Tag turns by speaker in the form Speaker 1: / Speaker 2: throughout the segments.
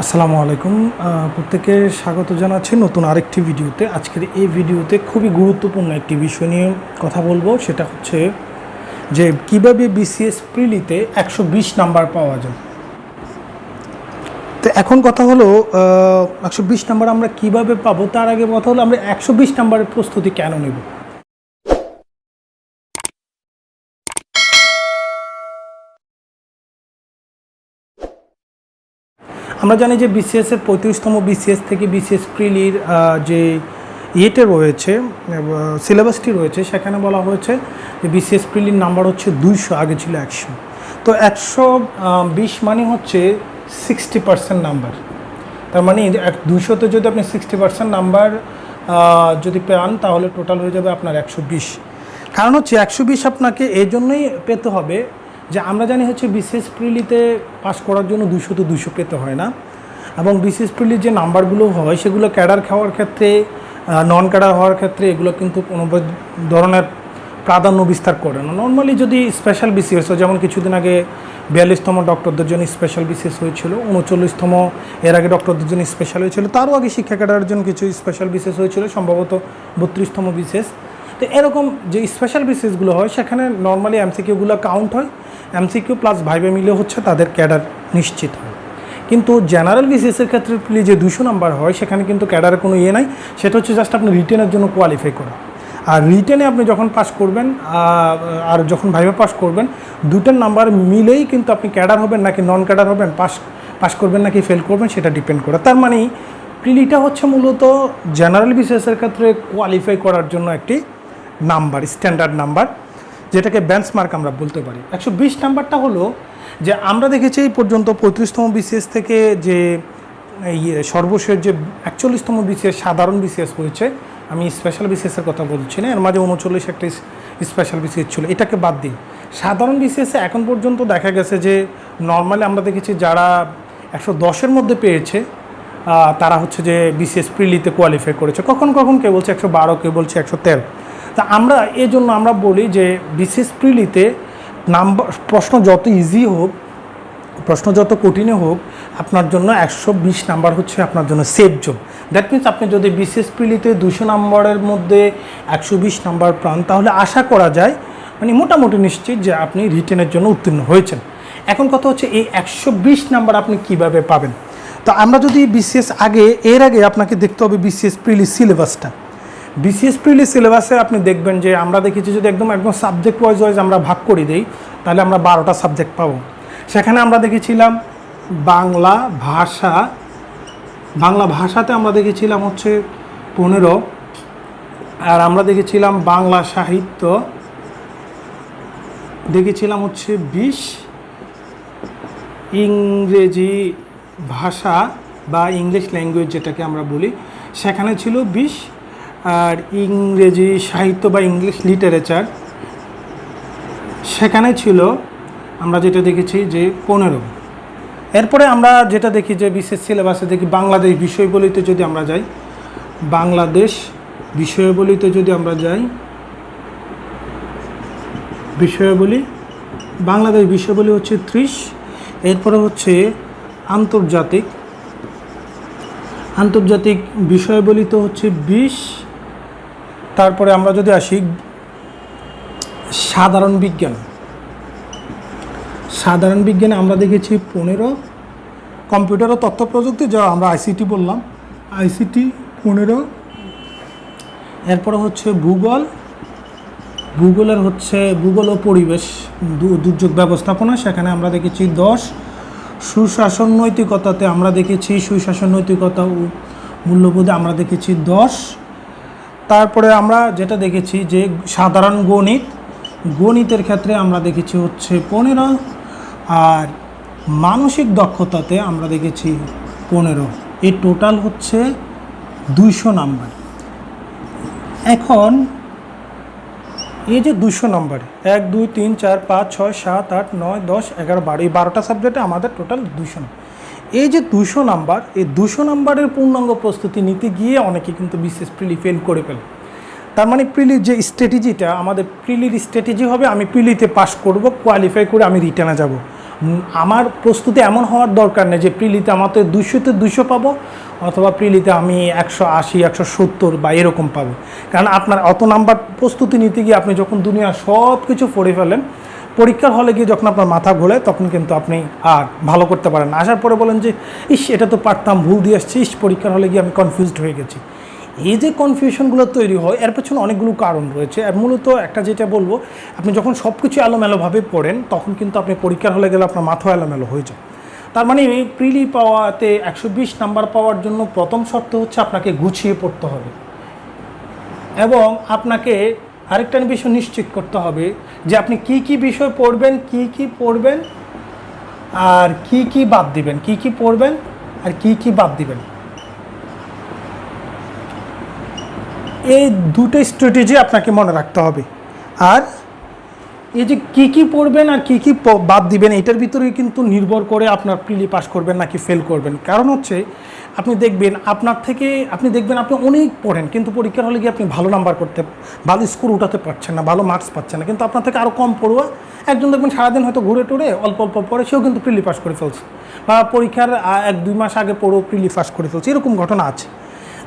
Speaker 1: আসসালামু আলাইকুম। প্রত্যেককে স্বাগত জানাচ্ছি নতুন আরেকটি ভিডিওতে। আজকের এই ভিডিওতে খুবই গুরুত্বপূর্ণ একটি বিষয় নিয়ে কথা বলবো, সেটা হচ্ছে যে কীভাবে বিসিএস প্রিলিতে 120 নাম্বার পাওয়া যায়। তো এখন কথা হলো 120 নাম্বার আমরা কিভাবে পাবো, তার আগে কথা হলো আমরা 120 নাম্বারের প্রস্তুতি কেন নেব। আমরা জানি যে বিসিএসের 35তম বিসিএস থেকে বিসিএস প্রিলির যে ইয়েতে রয়েছে, সিলেবাসটি রয়েছে, সেখানে বলা হয়েছে যে বিসিএস প্রিলির নাম্বার হচ্ছে 200, আগে ছিল 100। তো 120 মানে হচ্ছে 60% নাম্বার। তার মানে 200তে যদি আপনি 60% নাম্বার যদি পান, তাহলে টোটাল হয়ে যাবে আপনার 120। কারণ হচ্ছে 120 আপনাকে এই জন্যই পেতে হবে যে আমরা জানি হচ্ছে বিসিএস প্রিলিতে পাস করার জন্য 200 তো 200 পেতে হয় না, এবং বিসিএস প্রিলির যে নাম্বারগুলো হয় সেগুলো ক্যাডার খাওয়ার ক্ষেত্রে, নন ক্যাডার হওয়ার ক্ষেত্রে এগুলো কিন্তু কোনো ধরনের প্রাধান্য বিস্তার করে না। নর্মালি যদি স্পেশাল বিসিএস হয়, যেমন কিছুদিন আগে 42তম ডক্টরদের জন্য স্পেশাল বিসিএস হয়েছিল, 39তম এর আগে ডক্টরদের জন্য স্পেশাল হয়েছিল, তারও আগে শিক্ষা ক্যাডারের জন্য কিছু স্পেশাল বিসিএস হয়েছিল, সম্ভবত 32তম বিসিএস। তো এরকম যে স্পেশাল বিসিএসগুলো হয় সেখানে নর্মালি এমসিকিউগুলো কাউন্ট হয়, এমসিকিউ প্লাস ভাইভা মিলে হচ্ছে তাদের ক্যাডার নিশ্চিত হয়। কিন্তু জেনারেল বিসিএসের ক্ষেত্রে যে 200 নাম্বার হয় সেখানে কিন্তু ক্যাডারের কোনো ইয়ে নাই, সেটা হচ্ছে জাস্ট আপনি রিটেনের জন্য কোয়ালিফাই করা। আর রিটেনে আপনি যখন পাস করবেন আর যখন ভাইভা পাস করবেন, দুটোর নাম্বার মিলেই কিন্তু আপনি ক্যাডার হবেন নাকি নন ক্যাডার হবেন, পাস করবেন নাকি ফেল করবেন, সেটা ডিপেন্ড করে। তার মানে প্রিলিটা হচ্ছে মূলত জেনারেল বিসিএসের ক্ষেত্রে কোয়ালিফাই করার জন্য একটি নাম্বার, স্ট্যান্ডার্ড নাম্বার, যেটাকে বেঞ্চমার্ক আমরা বলতে পারি। 120 নাম্বারটা হলো যে আমরা দেখেছি এই পর্যন্ত 35তম বিসিএস থেকে যে সর্বশেষ যে 41তম বিসিএস সাধারণ বিসিএস হয়েছে, আমি স্পেশাল বিসিএসের কথা বলছি না, এর মাঝে 39 একটা স্পেশাল বিসিএস ছিল, এটাকে বাদ দিই। সাধারণ বিসিএসে এখন পর্যন্ত দেখা গেছে যে নর্মালি আমরা দেখেছি যারা 110-এর মধ্যে পেয়েছে তারা হচ্ছে যে বিসিএস প্রিলিতে কোয়ালিফাই করেছে। কখন কেউ বলছে 112, কেউ বলছে 113। তা আমরা এই জন্য আমরা বলি যে বিসিএস প্রিলিতে নাম্বার, প্রশ্ন যত ইজি হোক, প্রশ্ন যত কঠিনে হোক, আপনার জন্য 120 নাম্বার হচ্ছে আপনার জন্য সেফ জোন। দ্যাট মিনস আপনি যদি বিসিএস প্রিলিতে 200 নাম্বারের মধ্যে 120 নাম্বার পান, তাহলে আশা করা যায় মানে মোটামুটি নিশ্চিত যে আপনি রিটেনের জন্য উত্তীর্ণ হয়েছেন। এখন কথা হচ্ছে এই 120 নাম্বার আপনি কিভাবে পাবেন। তো আমরা যদি এর আগে আপনাকে দেখতে হবে বিসিএস প্রিলি সিলেবাসটা। বিসিএস প্রিলি সিলেবাসে আপনি দেখবেন যে আমরা দেখেছি যদি একদম সাবজেক্ট ওয়াইজ আমরা ভাগ করে দিই, তাহলে আমরা 12টা সাবজেক্ট পাবো। সেখানে আমরা দেখেছিলাম বাংলা ভাষাতে আমরা দেখেছিলাম হচ্ছে 15, আর আমরা দেখেছিলাম বাংলা সাহিত্য দেখেছিলাম হচ্ছে 20, ইংরেজি ভাষা বা ইংলিশ ল্যাঙ্গুয়েজ যেটাকে আমরা বলি সেখানে ছিল 20, আর ইংরেজি সাহিত্য বা ইংলিশ লিটারেচার সেখানে ছিল আমরা যেটা দেখেছি যে 15। এরপরে আমরা যেটা দেখি যে বিশেষ সিলেবাসে দেখি বাংলাদেশ বিষয়বলিতে যদি আমরা যাই, বাংলাদেশ বিষয়বলিতে যদি আমরা যাই, বাংলাদেশ বিষয়বলি হচ্ছে 30। এরপরে হচ্ছে আন্তর্জাতিক বিষয়বলিতে হচ্ছে 20। তারপরে আমরা যদি আসি সাধারণ বিজ্ঞানে আমরা দেখেছি 15, কম্পিউটার ও তথ্য প্রযুক্তি যা আমরা আইসিটি বললাম, আইসিটি 15। এরপরে হচ্ছে ভূগোলের হচ্ছে ভূগোল ও পরিবেশ দুর্যোগ ব্যবস্থাপনা, সেখানে আমরা দেখেছি 10। সুশাসন নৈতিকতাতে আমরা দেখেছি সুশাসন নৈতিকতা ও মূল্যবোধে আমরা দেখেছি 10। তারপরে আমরা যেটা দেখেছি যে সাধারণ গণিতের ক্ষেত্রে আমরা দেখেছি হচ্ছে 15, আর মানসিক দক্ষতাতে আমরা দেখেছি 15। এই টোটাল হচ্ছে 200 নাম্বার। এখন এই যে 200 নাম্বার 1 2 3 4 5 6 7 8 9 10 11 12, এই 12টা সাবজেক্টে আমাদের টোটাল 200 নাম্বার। এই যে 200 নাম্বার, এই 200 নাম্বারের পূর্ণাঙ্গ প্রস্তুতি নিতে গিয়ে অনেকে কিন্তু বিসিএস প্রিলি ফেল করে ফেলে। তার মানে প্রিলির যে স্ট্র্যাটেজিটা, আমাদের প্রিলির স্ট্র্যাটেজি হবে আমি প্রিলিতে পাস করব, কোয়ালিফাই করে আমি রিটেনে যাব। আমার প্রস্তুতি এমন হওয়ার দরকার নেই যে প্রিলিতে আমাদের 200-তে 200 পাবো, অথবা প্রিলিতে আমি 180, 170 বা এরকম পাবো। কারণ আপনার অত নাম্বার প্রস্তুতি নিতে গিয়ে আপনি যখন দুনিয়া সব কিছু পড়ে ফেলেন, পরীক্ষার হলে গিয়ে যখন আপনার মাথা ঘোলে, তখন কিন্তু আপনি আর ভালো করতে পারেন না। আসার পরে বলেন যে ইস, এটা তো পারতাম, ভুল দিয়ে আসছি, পরীক্ষার হলে গিয়ে আমি কনফিউজড হয়ে গেছি। এই যে কনফিউশনগুলো তৈরি হয়, এর পেছনে অনেকগুলো কারণ রয়েছে। আর মূলত একটা যেটা বলবো, আপনি যখন সব কিছু এলোমেলোভাবে পড়েন, তখন কিন্তু আপনি পরীক্ষার হলে গেলে আপনার মাথা এলোমেলো হয়ে যায়। তার মানে এই প্রিলি পাওয়াতে 120 নাম্বার পাওয়ার জন্য প্রথম শর্ত হচ্ছে আপনাকে গুছিয়ে পড়তে হবে, এবং আপনাকে আরেকটা বিষয় নিশ্চিত করতে হবে যে আপনি কি কি বিষয় পড়বেন, কি পড়বেন আর কি বাদ দিবেন, কি পড়বেন আর কি বাদ দিবেন। এই দুটো স্ট্র্যাটেজি আপনাকে মনে রাখতে হবে। আর এই যে কি পড়বেন আর কি বাদ দিবেন, এটার ভিতরেই কিন্তু নির্ভর করে আপনার প্রিলি পাস করবেন নাকি ফেল করবেন। কারণ হচ্ছে আপনি দেখবেন আপনি অনেক পড়েন, কিন্তু পরীক্ষার হলে গিয়ে আপনি ভালো নাম্বার ভালো স্কোর উঠাতে পারছেন না, ভালো মার্কস পাচ্ছেন না। কিন্তু আপনার থেকে আরও কম পড়ুয়া একজন দেখবেন সারাদিন হয়তো ঘুরে টুরে অল্প পড়ে, সেও কিন্তু প্রিলি পাস করে ফেলছে, বা পরীক্ষার 1-2 মাস আগে পড়েও প্রিলি পাস করে ফেলছে, এরকম ঘটনা আছে।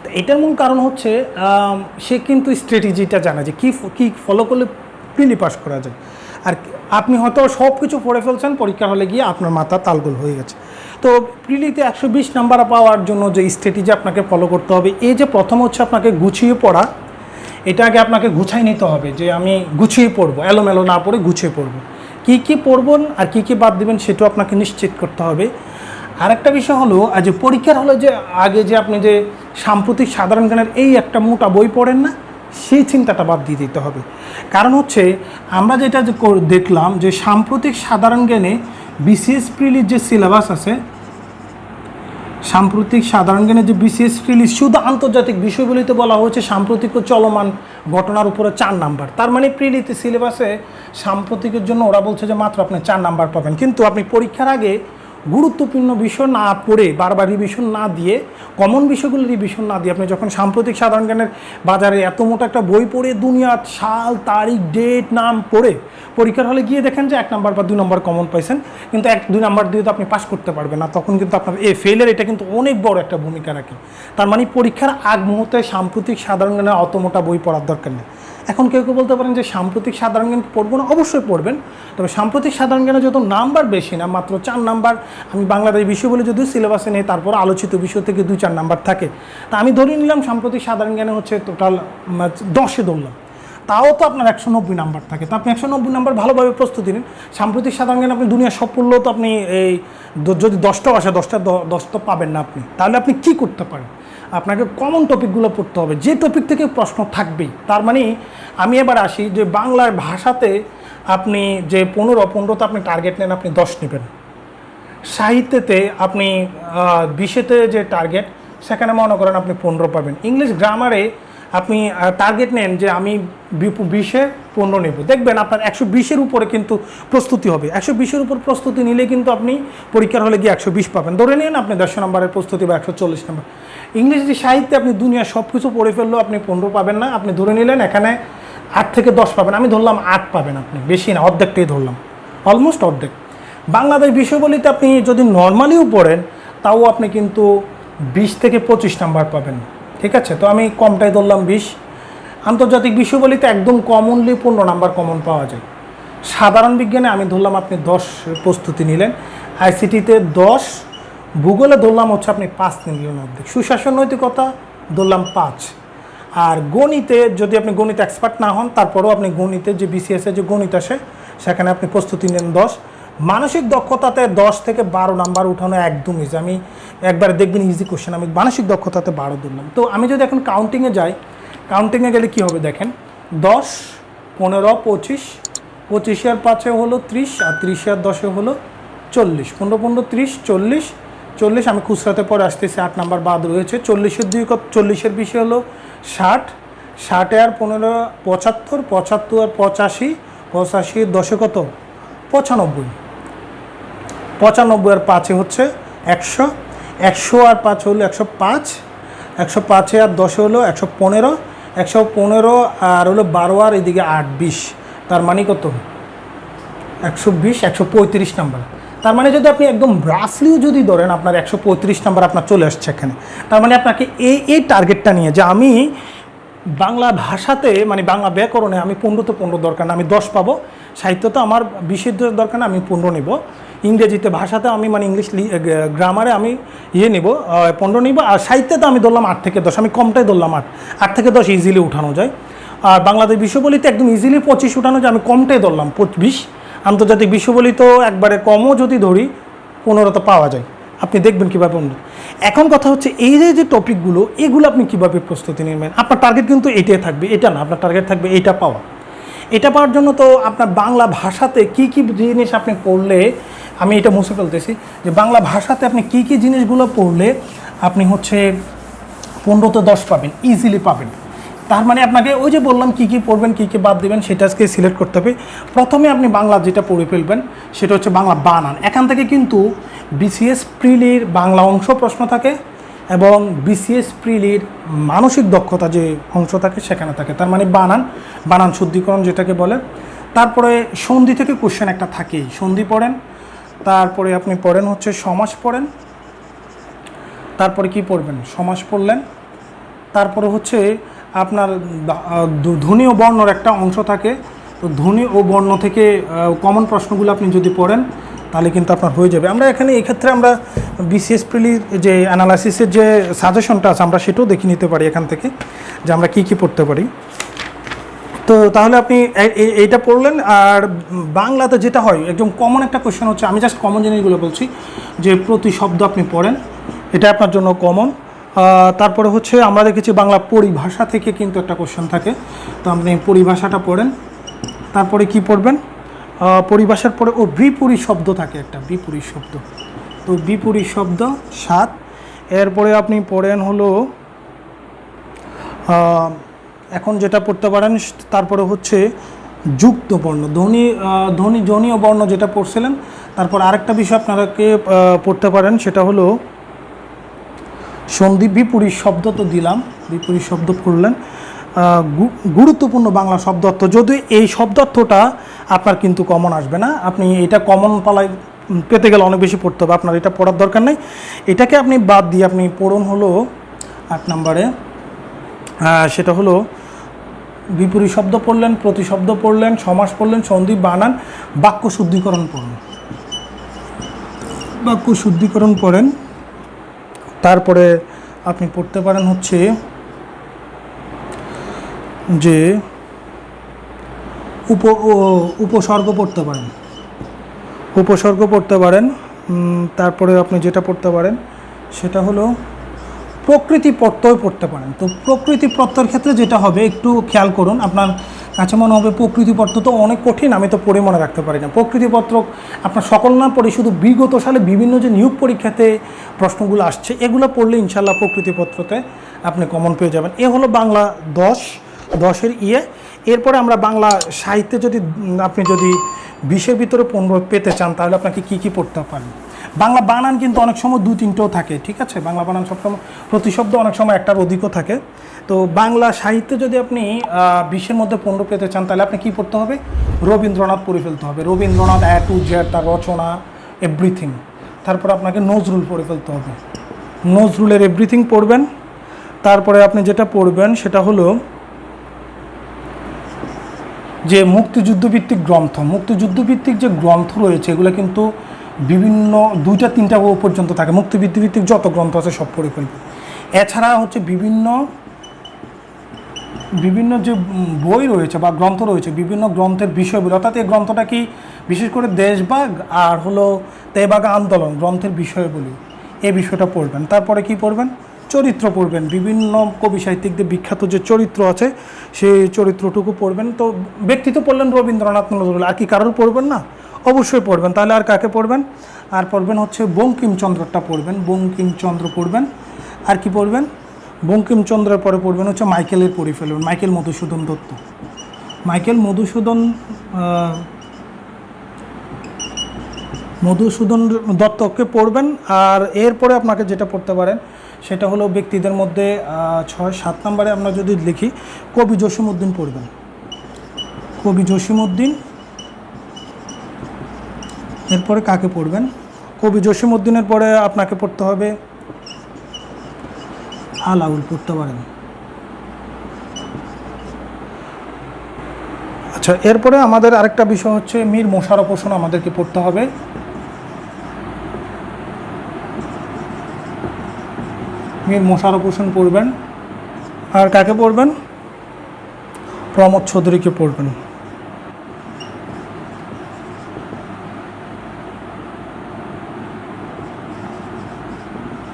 Speaker 1: তো এটার মূল কারণ হচ্ছে সে কিন্তু স্ট্র্যাটেজিটা জানে যে কী ফলো করলে প্রিলি পাস করা যায়। আর আপনি হয়তো সব কিছু পড়ে ফেলছেন, পরীক্ষা হলে গিয়ে আপনার মাথা তালগোল হয়ে গেছে। তো প্রিলিতে 120 নাম্বার পাওয়ার জন্য যে স্ট্র্যাটেজি আপনাকে ফলো করতে হবে, এই যে প্রথম হচ্ছে আপনাকে গুছিয়ে পড়া, এটা আগে আপনাকে গুছাই নিতে হবে যে আমি গুছিয়ে পড়বো, এলোমেলো না পড়ে গুছিয়ে পড়বো। কি পড়বেন আর কি বাদ দিবেন সেটাও আপনাকে নিশ্চিত করতে হবে। আরেকটা বিষয় হলো, যে পরীক্ষার হলে যে আগে যে আপনি যে সাম্প্রতিক সাধারণ জ্ঞানের এই একটা মোটা বই পড়েন না, সেই চিন্তাটা বাদ দিয়ে দিতে হবে। কারণ হচ্ছে আমরা যেটা দেখলাম যে সাম্প্রতিক সাধারণ জ্ঞানে বিসিএস প্রিলির যে সিলেবাস আছে, সাম্প্রতিক সাধারণ জ্ঞানে যে বিসিএস প্রিলির শুধু আন্তর্জাতিক বিষয়গুলিতে বলা হয়েছে সাম্প্রতিক ও চলমান ঘটনার উপরে 4 নাম্বার। তার মানে প্রিলিতে সিলেবাসে সাম্প্রতিকের জন্য ওরা বলছে যে মাত্র আপনি 4 নাম্বার পাবেন। কিন্তু আপনি পরীক্ষার আগে গুরুত্বপূর্ণ বিষয় না পড়ে, বারবার রিভিশন না দিয়ে, কমন বিষয়গুলো রিভিশন না দিয়ে আপনি যখন সাম্প্রতিক সাধারণ জ্ঞানের বাজারে এত মোটা একটা বই পড়ে দুনিয়ার সাল, তারিখ, ডেট, নাম পড়ে পরীক্ষার হলে গিয়ে দেখেন যে 1 নাম্বার বা 2 নাম্বার কমন পাইছেন, কিন্তু 1-2 নাম্বার দিয়ে তো আপনি পাস করতে পারবেন না, তখন কিন্তু আপনার ফেলের এটা কিন্তু অনেক বড় একটা ভূমিকা রাখে। তার মানে পরীক্ষার আগ মুহূর্তে সাম্প্রতিক সাধারণ জ্ঞানের অত মোটা বই পড়ার দরকার নেই। এখন কেউ বলতে পারেন যে সাম্প্রতিক সাধারণ জ্ঞান পড়বো না, অবশ্যই পড়বেন, তবে সাম্প্রতিক সাধারণ জ্ঞানে যত নাম্বার বেশি না, মাত্র 4 নাম্বার। আমি বাংলাদেশ বিষয় বলে যদিও সিলেবাসে নেই, তারপর আলোচিত বিষয় থেকে 2-4 নাম্বার থাকে। তা আমি ধরে নিলাম সাম্প্রতিক সাধারণ জ্ঞানে হচ্ছে টোটাল 10-এ ধরলাম, তাও তো আপনার 190 নাম্বার থাকে। তো আপনি 190 নাম্বার ভালোভাবে প্রস্তুতি নিন। সাম্প্রতিক সাধারণ জ্ঞান আপনি দুনিয়া সব পড়লেও তো আপনি এই যদি 10টাও আসে 10 তো পাবেন না আপনি। তাহলে আপনি কি করতে পারেন? আপনাকে কমন টপিকগুলো পড়তে হবে, যে টপিক থেকে প্রশ্ন থাকবেই। তার মানে আমি এবার আসি যে বাংলার ভাষাতে আপনি যে 15তে আপনি টার্গেট নেন, আপনি 10 নেবেন। সাহিত্যেতে আপনি 20-এতে যে টার্গেট, সেখানে মনে করেন আপনি 15 পাবেন। ইংলিশ গ্রামারে আপনি টার্গেট নেন যে আমি 20-এ 15 নেব, দেখবেন আপনার 120-এর উপরে কিন্তু প্রস্তুতি হবে। 120-এর উপর প্রস্তুতি নিলে কিন্তু আপনি পরীক্ষার হলে গিয়ে 120 পাবেন। ধরে নিন আপনি 150 নম্বরের প্রস্তুতি বা 140 নম্বর। ইংরেজি সাহিত্যে আপনি দুনিয়া সব কিছু পড়ে ফেললেও আপনি 15 পাবেন না, আপনি ধরে নিলেন এখানে 8 থেকে 10 পাবেন। আমি ধরলাম 8 পাবেন, আপনি বেশি না, অর্ধেকটাই ধরলাম, অলমোস্ট অর্ধেক। বাংলাদেশ বিষয়গুলিতে আপনি যদি নর্মালিও পড়েন, তাও আপনি কিন্তু 20 থেকে 25 নাম্বার পাবেন, ঠিক আছে? তো আমি কমটাই ধরলাম 20। আন্তর্জাতিক বিষয়গুলিতে একদম কমনলি 15 নাম্বার কমন পাওয়া যায়। সাধারণ বিজ্ঞানে আমি ধরলাম আপনি 10 প্রস্তুতি নিলেন, আইসিটিতে 10, ভূগোলে ধরলাম হচ্ছে আপনি 5 নিলেন অর্ধেক, সুশাসন নৈতিকতা ধরলাম 5। আর গণিতে যদি আপনি গণিত এক্সপার্ট না হন, তারপরেও আপনি গণিতে যে বিসিএসের যে গণিত আসে সেখানে আপনি প্রস্তুতি নেন 10। মানসিক দক্ষতাতে 10 থেকে 12 নাম্বার উঠানো একদম ইজি। আমি একবার দেখবেন ইজি কোশ্চেন, আমি মানসিক দক্ষতাতে 12 ধরলাম। তো আমি যদি এখন কাউন্টিংয়ে যাই, কাউন্টিংয়ে গেলে কী হবে দেখেন, 10, 15, 25, 25 আর 5-এ হলো 30, আর 30 আর 10-এ হলো 40, 15, 15, 30, 40, 40। আমি খুচরাতে পরে আসতেছি, 8 নাম্বার বাদ রয়েছে। 40-এর 2 কত, 40-এর 20 হলো 60, 60 আর 15, 75, 75 আর 85, 85 10-এ কত, 95, 95 আর 5-এ হচ্ছে 100, 100 আর 5 হলো 105, 105-এ আর 10-এ হলো 115, 115 আর হলো 12 আর এদিকে 8, 20, তার মানে কত, 120, 135 নাম্বার। তার মানে যদি আপনি একদম রাফলিও যদি ধরেন আপনার 135 নাম্বার আপনার চলে আসছে এখানে, তার মানে আপনাকে এই টার্গেটটা নিয়ে যে আমি বাংলা ভাষাতে মানে বাংলা ব্যাকরণে আমি 15 তো 15 দরকার না, আমি 10 পাবো, সাহিত্যতে আমার 20 দরকার না, আমি 15 নেব, ইংরেজিতে ভাষাতে আমি মানে ইংলিশ গ্রামারে আমি নেব 15 নিব, আর সাহিত্যে তো আমি ধরলাম 8 থেকে 10, আমি কমটাই ধরলাম 8 থেকে 10 ইজিলি উঠানো যায়। আর বাংলাদেশ বিশ্ববলিতে একদম ইজিলি 25 উঠানো যায়, আমি কমটাই ধরলাম 20। আন্তর্জাতিক বিশ্ববলি তো একবারে কমও যদি ধরি 15 তো পাওয়া যায়, আপনি দেখবেন কীভাবে। এখন কথা হচ্ছে এই যে টপিকগুলো এগুলো আপনি কীভাবে প্রস্তুতি নেবেন। আপনার টার্গেট কিন্তু এটাই থাকবে, এটা না, আপনার টার্গেট থাকবে এটা পাওয়া। এটা পাওয়ার জন্য তো আপনার বাংলা ভাষাতে কী কী জিনিস আপনি পড়লে, আমি এটা মুছে ফেলতেছি যে বাংলা ভাষাতে আপনি কী কী জিনিসগুলো পড়লে আপনি হচ্ছে 15 10 পাবেন, ইজিলি পাবেন। তার মানে আপনাকে ওই যে বললাম কী কী পড়বেন, কী কী বাদ দেবেন, সেটা আজকে সিলেক্ট করতে হবে। প্রথমে আপনি বাংলা যেটা পড়ে ফেলবেন সেটা হচ্ছে বাংলা বানান। এখান থেকে কিন্তু বিসিএস প্রিলির বাংলা অংশ প্রশ্ন থাকে এবং বিসিএস প্রিলির মানসিক দক্ষতা যে অংশ থাকে সেখানে থাকে। তার মানে বানান শুদ্ধিকরণ যেটাকে বলে। তারপরে সন্ধি থেকে কোশ্চেন একটা থাকেই, সন্ধি পড়েন। তারপরে আপনি পড়েন হচ্ছে সমাস পড়েন। তারপরে কি পড়বেন, সমাস পড়লেন। তারপরে হচ্ছে আপনার ধ্বনি ও বর্ণর একটা অংশ থাকে, তো ধ্বনি ও বর্ণ থেকে কমন প্রশ্নগুলো আপনি যদি পড়েন তাহলে কিন্তু আপনার হয়ে যাবে। আমরা এখানে এই ক্ষেত্রে আমরা বিসিএস প্রিলির যে অ্যানালাইসিসের যে সাজেশনটা আছে আমরা সেটাও দেখে নিতে পারি এখান থেকে, যে আমরা কী কী পড়তে পারি। তো তাহলে আপনি এইটা পড়লেন। আর বাংলাতে যেটা হয় একদম কমন একটা কোয়েশ্চেন হচ্ছে, আমি জাস্ট কমন জিনিসগুলো বলছি, যে প্রতি শব্দ আপনি পড়েন, এটা আপনার জন্য কমন। তারপরে হচ্ছে আমরা দেখেছি বাংলা পরিভাষা থেকে কিন্তু একটা কোশ্চেন থাকে, তো আপনি পরিভাষাটা পড়েন। তারপরে কি পড়বেন, পরিভাষার পরে বিপরী শব্দ থাকে একটা, বিপরী শব্দ, তো বিপরী শব্দ 7। এরপরে আপনি পড়েন হলো এখন যেটা পড়তে পারেন, তারপরে হচ্ছে যুক্ত বর্ণ, ধ্বনি ও বর্ণ যেটা পড়ছিলেন। তারপর আরেকটা বিষয় আপনারাকে পড়তে পারেন, সেটা হলো সন্ধি। বিপরীত শব্দ তো দিলাম, বিপরীত শব্দ পড়লেন। গুরুত্বপূর্ণ বাংলা শব্দ অর্থ, যদি এই শব্দ অর্থটা আপনার কিন্তু কমন আসবে না, আপনি এটা কমন পালায় পেতে গেলে অনেক বেশি পড়তে হবে, আপনার এটা পড়ার দরকার নেই। এটাকে আপনি বাদ দিয়ে আপনি পড়ুন হলো 8 নম্বরে, সেটা হলো বিপরীত শব্দ পড়লেন, প্রতিশব্দ পড়লেন, সমাস পড়লেন, সন্ধি, বানান, বাক্য শুদ্ধিকরণ পড়ুন। বাক্য শুদ্ধিকরণ পড়েন। তারপরে আপনি পড়তে পারেন হচ্ছে যে উপসর্গ পড়তে পারেন, উপসর্গ পড়তে পারেন। তারপরে আপনি যেটা পড়তে পারেন সেটা হলো প্রকৃতি প্রত্যয় পড়তে পারেন। তো প্রকৃতি প্রত্যয়ের ক্ষেত্রে যেটা হবে একটু খেয়াল করুন, আপনার কাছে মনে হবে প্রকৃতি প্রত্যয় তো অনেক কঠিন, আমি তো পড়ে মনে রাখতে পারি না। প্রকৃতিপত্র আপনার সকল না পড়ে শুধু বিগত সালে বিভিন্ন যে নিয়োগ পরীক্ষাতে প্রশ্নগুলো আসছে এগুলো পড়লে ইনশাল্লাহ প্রকৃতিপত্রতে আপনি কমন পেয়ে যাবেন। এ হলো বাংলা 10-10-এর এরপরে আমরা বাংলা সাহিত্যে আপনি যদি 20-এর ভিতরে 15 পেতে চান তাহলে আপনাকে কী কী পড়তে পারেন। বাংলা বানান কিন্তু অনেক সময় 2-3টেও থাকে, ঠিক আছে, বাংলা বানান সবসময় প্রতিশব্দ অনেক সময় একটার অধিকও থাকে। তো বাংলা সাহিত্যে যদি আপনি 20-এর মধ্যে 15 পেতে চান তাহলে আপনি কী পড়তে হবে, রবীন্দ্রনাথ পড়ে ফেলতে হবে, রবীন্দ্রনাথ A to Z তার রচনা এভরিথিং। তারপর আপনাকে নজরুল পড়ে ফেলতে হবে, নজরুলের এভরিথিং পড়বেন। তারপরে আপনি যেটা পড়বেন সেটা হলো যে মুক্তিযুদ্ধভিত্তিক গ্রন্থ, মুক্তিযুদ্ধভিত্তিক যে গ্রন্থ রয়েছে এগুলো কিন্তু বিভিন্ন 2-3টা পর্যন্ত থাকে, মুক্তিযুদ্ধভিত্তিক যত গ্রন্থ আছে সব পড়ে ফেলবে। এছাড়া হচ্ছে বিভিন্ন যে বই রয়েছে বা গ্রন্থ রয়েছে বিভিন্ন গ্রন্থের বিষয়গুলো, অর্থাৎ এই গ্রন্থটা কি বিশেষ করে দেশভাগ আর হলো তেভাগ আন্দোলন গ্রন্থের বিষয়গুলি, এই বিষয়টা পড়বেন। তারপরে কি পড়বেন, চরিত্র পড়বেন, বিভিন্ন কবি সাহিত্যিকদের বিখ্যাত যে চরিত্র আছে সেই চরিত্রটুকু পড়বেন। তো ব্যক্তিত্ব পড়লেন রবীন্দ্রনাথ, নজরুল, আর কি কারোর পড়বেন না, অবশ্যই পড়বেন। তাহলে আর কাকে পড়বেন, আর পড়বেন হচ্ছে বঙ্কিমচন্দ্রটা পড়বেন, বঙ্কিমচন্দ্র পড়বেন। আর কি পড়বেন, বঙ্কিমচন্দ্রের পরে পড়বেন হচ্ছে মাইকেলের পড়ে ফেলবেন, মাইকেল মধুসূদন দত্ত, মাইকেল মধুসূদন দত্তকে পড়বেন। আর এরপরে আপনাকে যেটা পড়তে পারেন সেটা হলো ব্যক্তিদের মধ্যে 6-7 নম্বরে আমরা যদি লিখি কবি জসীমউদ্দিন পড়বেন, কবি জসীমউদ্দিন। এরপরে কাকে পড়বেন? কবি জসীমউদ্দিনের পরে আপনাকে পড়তে হবে আলাউল, পড়তে পারেন। আচ্ছা, এরপরে আমাদের আরেকটা বিষয় হচ্ছে মীর মোশাররফ হোসেন আমাদেরকে পড়তে হবে। মীর মোশাররফ হোসেন পড়বেন। আর কাকে পড়বেন? প্রমোদ চৌধুরীকে পড়বেন।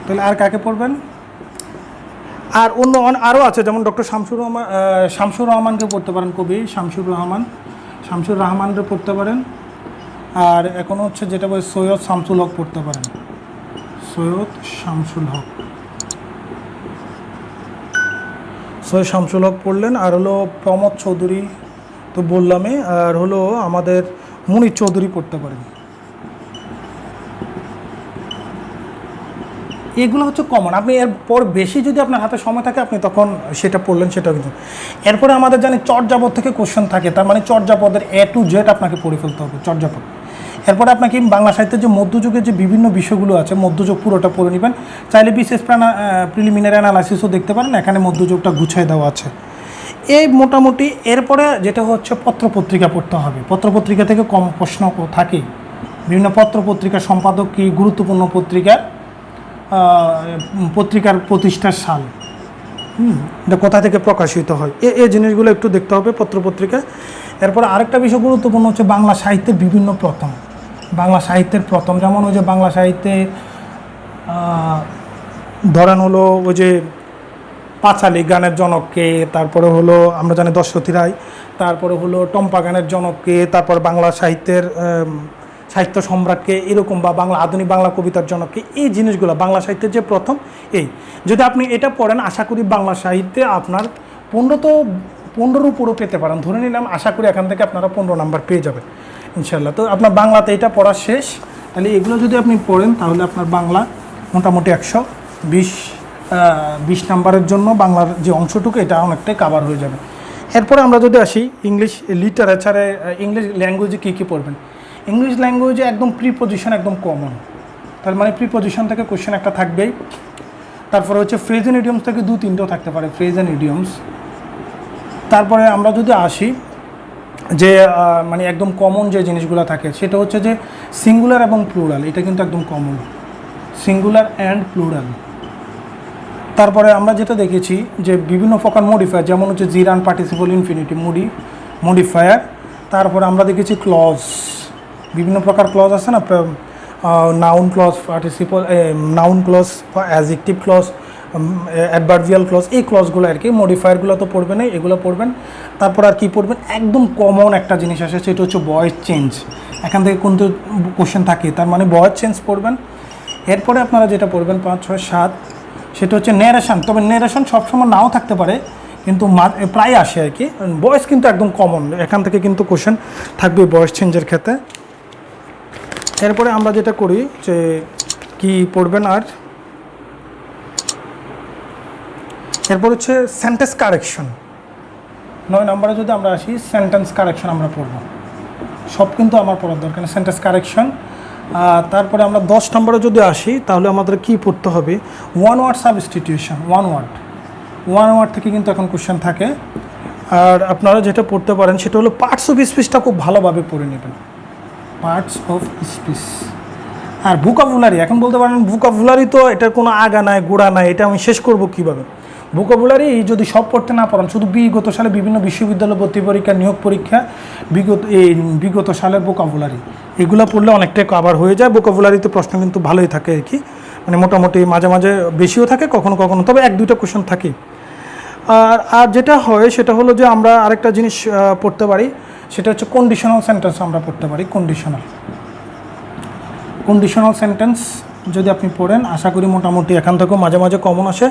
Speaker 1: তাহলে আর কাকে পড়বেন? আর অন্য আরও আছে, যেমন ডক্টর শামসুর রহমানকে পড়তে পারেন, কবি শামসুর রহমানকে পড়তে পারেন। আর এখন হচ্ছে যেটা বলে সৈয়দ শামসুল হক পড়তে পারেন, সৈয়দ শামসুল হক পড়লেন। আর হলো প্রমোদ চৌধুরী তো বললামই, আর হলো আমাদের মুনির চৌধুরী পড়তে পারেন। এগুলো হচ্ছে কমন। আপনি এরপর বেশি যদি আপনার হাতে সময় থাকে আপনি তখন সেটা পড়লেন, সেটা কিন্তু। এরপরে আমাদের জানি চর্যাপদ থেকে কোশ্চেন থাকে, তার মানে চর্যাপদের A to Z আপনাকে পড়ে ফেলতে হবে, চর্যাপদ। এরপরে আপনাকে বাংলা সাহিত্যের যে মধ্যযুগের যে বিভিন্ন বিষয়গুলো আছে, মধ্যযুগ পুরোটা পড়ে নেবেন। চাইলে বিশেষ প্রিলিমিনারি অ্যানালাইসিসও দেখতে পারেন, এখানে মধ্যযুগটা গুছিয়ে দেওয়া আছে। এই মোটামুটি। এরপরে যেটা হচ্ছে পত্রপত্রিকা পড়তে হবে। পত্রপত্রিকা থেকে কম প্রশ্ন থাকে, বিভিন্ন পত্রপত্রিকার সম্পাদক কি, গুরুত্বপূর্ণ পত্রিকার প্রতিষ্ঠার সাল, এটা কোথা থেকে প্রকাশিত হয়, এই জিনিসগুলো একটু দেখতে হবে পত্রপত্রিকা। এরপরে আরেকটা বিষয় গুরুত্বপূর্ণ হচ্ছে বাংলা সাহিত্যের বিভিন্ন প্রথম। বাংলা সাহিত্যের প্রথম যেমন ওই যে বাংলা সাহিত্যে ধরেন হলো ওই যে পাঁচালী গানের জনককে, তারপরে হলো আমরা জানি দশরথী রায়, তারপরে হলো টম্পা গানের জনককে, তারপর বাংলা সাহিত্য সম্রাটকে, এরকম, বা আধুনিক বাংলা কবিতার জনককে, এই জিনিসগুলো বাংলা সাহিত্যের যে প্রথম। এই যদি আপনি এটা পড়েন, আশা করি বাংলা সাহিত্যে আপনার 15 উপরও পেতে পারেন, ধরে নিলাম। আশা করি এখান থেকে আপনারা 15 নাম্বার পেয়ে যাবেন ইনশাল্লাহ। তো আপনার বাংলাতে এটা পড়া শেষ। তাহলে এগুলো যদি আপনি পড়েন তাহলে আপনার বাংলা মোটামুটি 120 নাম্বারের জন্য বাংলার যে অংশটুকু এটা অনেকটাই কাভার হয়ে যাবে। এরপরে আমরা যদি আসি ইংলিশ লিটারেচারে, ইংলিশ ল্যাঙ্গুয়েজে কী কী পড়বেন। ইংলিশ ল্যাঙ্গুয়েজে একদম প্রিপোজিশন একদম কমন, তার মানে প্রিপোজিশন থেকে কোশ্চেন একটা থাকবেই। তারপরে হচ্ছে ফ্রেজ অ্যান্ড ইডিয়মস থেকে 2-3টেও থাকতে পারে, ফ্রেজ অ্যান্ড ইডিয়মস। তারপরে আমরা যদি আসি যে মানে একদম কমন যে জিনিসগুলো থাকে সেটা হচ্ছে যে সিঙ্গুলার এবং প্লুরাল, এটা কিন্তু একদম কমন, সিঙ্গুলার অ্যান্ড প্লুরাল। তারপরে আমরা যেটা দেখেছি যে বিভিন্ন প্রকার মডিফায়ার, যেমন হচ্ছে জিরান, পার্টিসিপল ইনফিনিটিভ, মডিফায়ার। তারপরে আমরা দেখেছি ক্লজ, বিভিন্ন প্রকার ক্লজ আছে না, noun clause, participle noun clause, adjective clause, adverbial clause, এই ক্লজগুলো আর কি। মডিফায়ারগুলো তো পড়বেন, এগুলো পড়বেন। তারপর আর কি পড়বেন, একদম কমন একটা জিনিস আসে, সেটা হচ্ছে ভয়েস চেঞ্জ। এখান থেকে কোন কোশ্চেন থাকে, তার মানে ভয়েস চেঞ্জ পড়বেন। এরপরে আপনারা যেটা পড়বেন 5, 6, 7, সেটা হচ্ছে ন্যারেশন। তবে ন্যারেশন সবসময় নাও থাকতে পারে, কিন্তু প্রায় আসে আর কি। ভয়েস কিন্তু একদম কমন, এখান থেকে কিন্তু কোশ্চেন থাকবে ভয়েস চেঞ্জের ক্ষেত্রে। এরপরে আমরা যেটা করি যে কি পড়বেন, আর এরপর হচ্ছে সেন্টেন্স কারেকশন। 9 নম্বরে যদি আমরা আসি, সেন্টেন্স কারেকশন আমরা পড়ব, সব কিন্তু আমার পড়ার দরকার নেই, সেন্টেন্স কারেকশন। তারপরে আমরা 10 নম্বরে যদি আসি তাহলে আমাদের কি পড়তে হবে, one word substitution. One word থেকে কিন্তু এখন কোশ্চেন থাকে। আর আপনারা যেটা পড়তে পারেন সেটা হলো পার্টস অফ স্পিচটা খুব ভালোভাবে পড়ে নেবেন, পার্টস অফ স্পিচ। আর ভোকাবুলারি, এখন বলতে পারেন ভোকাবুলারি তো এটার কোনো আগা নাই গোড়া নাই, এটা আমি শেষ করব কীভাবে। ভোকাবুলারি যদি সব পড়তে না পারেন, শুধু বিগত সালে বিভিন্ন বিশ্ববিদ্যালয় ভর্তি পরীক্ষা, নিয়োগ পরীক্ষা, বিগত সালের ভোকাবুলারি, এগুলো পড়লে অনেকটাই কভার হয়ে যায়। ভোকাবুলারিতে প্রশ্ন কিন্তু ভালোই থাকে আর কি, মানে মোটামুটি মাঝে মাঝে বেশিও থাকে, কখনো কখনো তবে 1-2টা কোশ্চেন থাকে। আর যেটা হয় সেটা হলো যে আমরা আরেকটা জিনিস পড়তে পারি, সেটা হচ্ছে কন্ডিশনাল সেন্টেন্স আমরা পড়তে পারি। কন্ডিশনাল সেন্টেন্স যদি আপনি পড়েন, আশা করি মোটামুটি এখান থেকেও মাঝে মাঝে কমন আসে।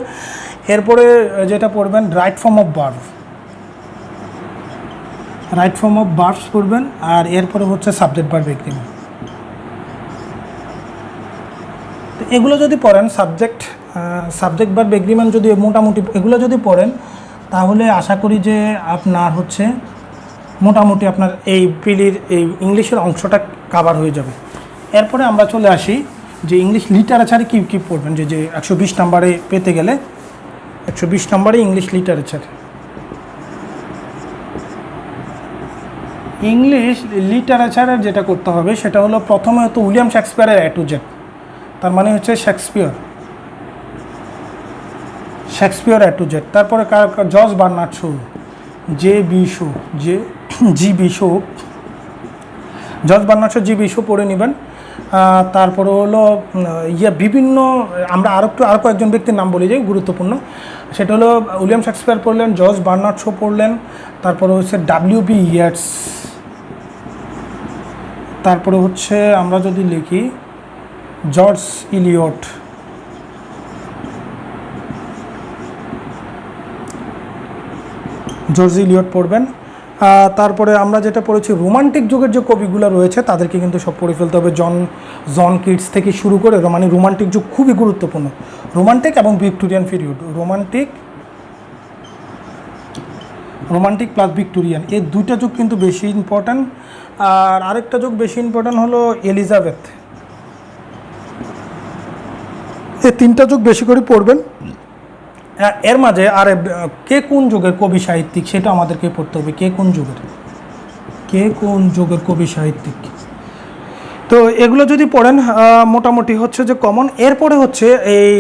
Speaker 1: এরপরে যেটা পড়বেন, রাইট ফর্ম অফ ভার্বস পড়বেন। আর এরপরে হচ্ছে সাবজেক্ট ভার্ব এগ্রিমেন্ট। তো এগুলো যদি পড়েন, সাবজেক্ট ভার্ব এগ্রিমেন্ট যদি মোটামুটি এগুলো যদি পড়েন, তাহলে আশা করি যে আপনার হচ্ছে মোটামুটি আপনার এই প্রিলির এই ইংলিশের অংশটা কাভার হয়ে যাবে। এরপরে আমরা চলে আসি যে ইংলিশ লিটারেচারে কী কী পড়বেন, যে 120 নাম্বারে পেতে গেলে 120 নাম্বারে ইংলিশ লিটারেচার। ইংলিশ লিটারেচারের যেটা করতে হবে সেটা হলো প্রথমে হতো উইলিয়াম শেক্সপিয়ারের A to Z, তার মানে হচ্ছে শেক্সপিয়ার A to Z। তারপরে জর্জ বার্নার্ড শো, জি.বি. শো, জর্জ বার্নার্ড শো, জি.বি. শো পড়ে নেবেন। তারপরে হলো বিভিন্ন, আমরা আরও কয়েকজন ব্যক্তির নাম বলে যাই গুরুত্বপূর্ণ, সেটা হলো উইলিয়াম শেক্সপিয়ার পড়লেন, জর্জ বার্নার্ড শো পড়লেন, তারপরে হচ্ছে W.B. ইয়েটস, তারপরে হচ্ছে আমরা যদি লিখি জর্জ ইলিয়ট, পড়বেন। তারপরে আমরা যেটা পড়েছি রোমান্টিক যুগের যে কবিগুলো রয়েছে তাদেরকে কিন্তু সব পড়ে ফেলতে হবে। জন কিটস থেকে শুরু করে রোমান্টিক যুগ খুবই গুরুত্বপূর্ণ, রোমান্টিক এবং Victorian period, romantic plus Victorian, এই দুইটা যুগ কিন্তু বেশি ইম্পর্ট্যান্ট। আর আরেকটা যুগ বেশি ইম্পর্ট্যান্ট হলো এলিজাবেথ। এই তিনটা যুগ বেশি করে পড়বেন। এর মাঝে আর কে কোন যুগের কবি সাহিত্যিক সেটা আমাদেরকে পড়তে হবে, কে কোন যুগের কবি সাহিত্যিক। তো এগুলো যদি পড়েন মোটামুটি হচ্ছে যে কমন। এরপরে হচ্ছে এই